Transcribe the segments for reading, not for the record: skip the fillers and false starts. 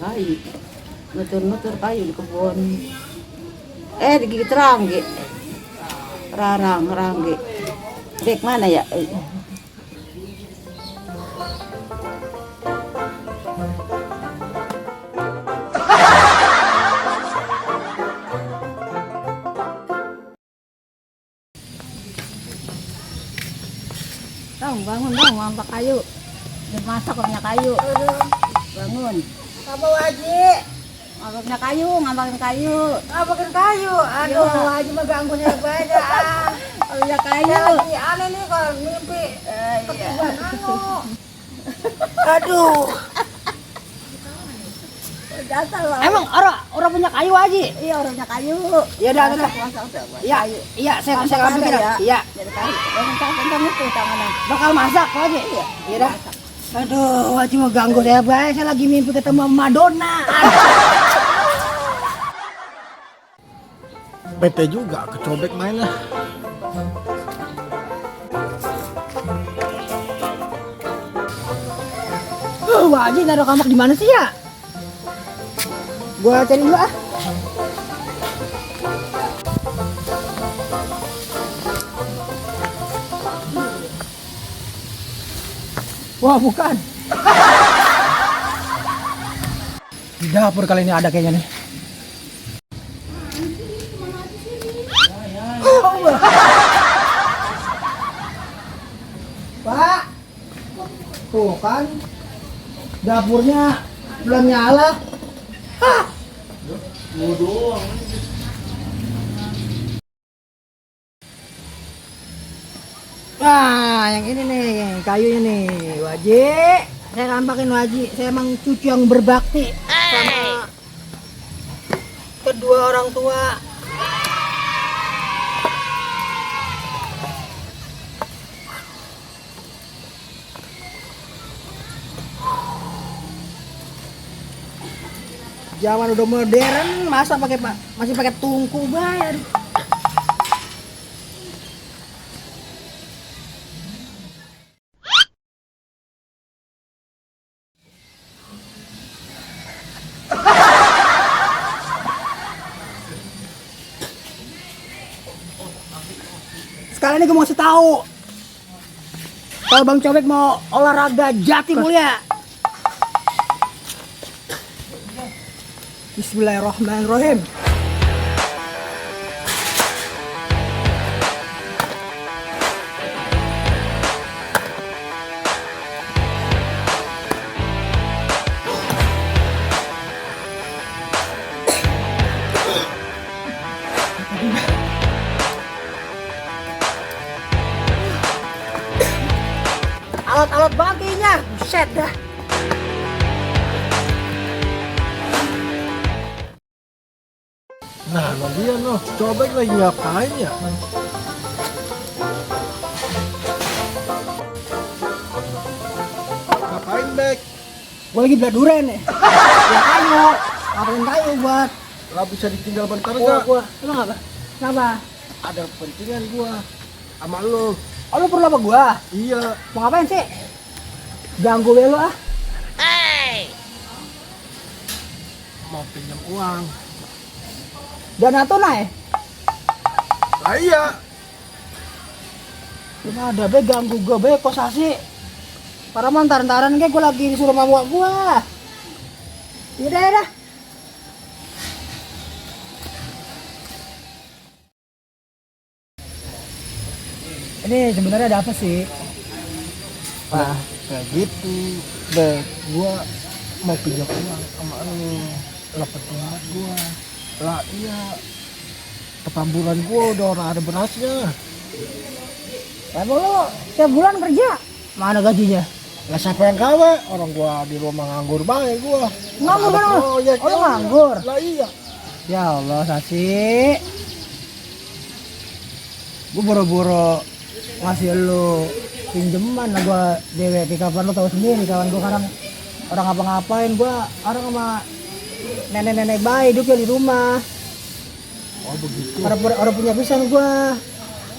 kayu. Nutur-nutur kayu di kebun. Digigit rangge. Rangge. Dek mana ya? Bangun dong, ngampak kayu. Dimasak punya kayu. Bangun. Apa Waji? Ngampakin kayu, ngampakin kayu. Ngampakin kayu? Aduh, Iya. Waji mah ganggunya banyak. Punya kayu. Saya lagi aneh nih kalau mimpi. Iya. Aduh. Dasar lah. Emang orang punya kayu Waji? Iya, orang punya kayu. Iya dah. Masak udah. Iya, iya saya ambil ya. Iya. Jadi kayu. Bentang itu tangannya. Bakal masak Waji? Iya. Iya dah. Aduh, Waji mau ganggu saya baik. Saya lagi mimpi ketemu Madonna. PT juga kecobek main lah. Waji naruh kamak di mana sih ya? Gua cari dulu ah. Wah, bukan. Di dapur kali ini ada kayaknya nih. Pak, tuh kan dapurnya belum nyala. Hah? Nah, yang ini nih, kayunya nih, Waji. Saya nampakin Waji, saya emang cucu yang berbakti sama kedua orang tua. Zaman udah modern, masa masih pakai tungku bayar. Sekali ini gue mau kasih tahu, kalau Bang Cobek mau olahraga jati mulia, Bismillahirrahmanirrahim. Alat-alat baginya, buset dah. Nah, dia noh, cobek lagi ngapain ya? Ngapain Bek? Gue lagi belah duren nih. Ya kayu, ngapain kayu buat? Lah bisa ditinggal bentar Gua, gak? emang apa? Kenapa? Ada kepentingan gua sama lo. Oh, lu perlu apa gua? Iya, Mau ngapain sih? Ganggu lu ah. mau pinjam uang. Dana tunai. Lah iya, Gimana ada be ganggu gua be kosasi. Para mantar-mantaran kayak gua lagi disuruh mama gua. Iya dah. Ini sebenarnya ada apa sih? Nah, kayak gitu. Bek, gua mau pinjam uang sama lo. Lah penting banget gua. Lah iya, ketamburan gua udah orang ada berasnya. Emang lu tiap bulan kerja? Mana gajinya? Lah siapa yang gawe? Orang gua di rumah nganggur bae gua. Nganggur Ada kan lu? proyek, Oh, lu iya. nganggur? Lah iya. Ya Allah, Sasi. Gue boro-boro ngasih lu pinjeman lah, gua dewe di kapan lu tahu sendiri kawan gua sekarang orang ngapa-ngapain, gua orang sama nenek-nenek bayi hidupnya di rumah. Oh begitu. Orang punya pisan gua.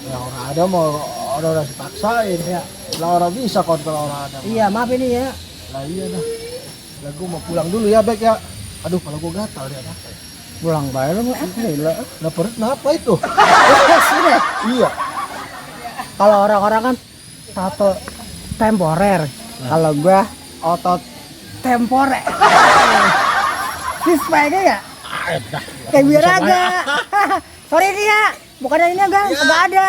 Ya orang ada mau orang dipaksain ya. Lah orang bisa kontrol orang ada. Iya, maaf ini ya. Lah iya dah. Lah gua mau pulang dulu ya Bek ya. Aduh, kalau gua gatal dia apa ya? Pulang bayar lu gila. Nah, perut kenapa itu? Sudah. Iya. Kalau orang-orang kan tato temporer. Kalau gua otot temporer. Dispek ya? Kayak biar aja. Sorry nih ya. Bukannya ini kan enggak ada.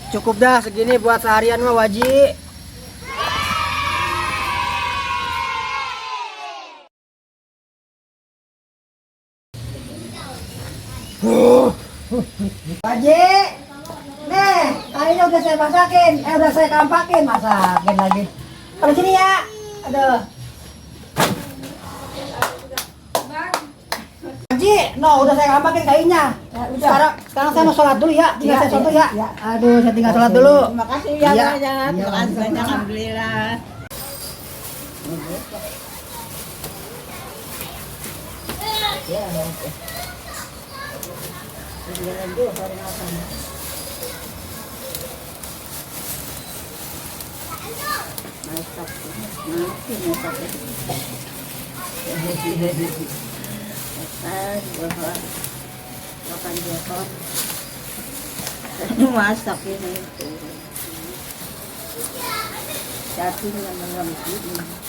Cukup dah segini buat seharian mah Waji. Waji, nih kayaknya udah saya masakin, udah saya kampakin, masakin lagi. Kalau sini ya, aduh. Waji, no udah saya kampakin kayaknya. Sekarang saya mau sholat dulu ya, tinggal saya sholat dulu ya. Aduh, saya tinggal sholat dulu. Terima kasih ya, Iya. banyak. Terima kasih banyak, alhamdulillah. Makan jepot. Masak ini. Cacing yang mengambil.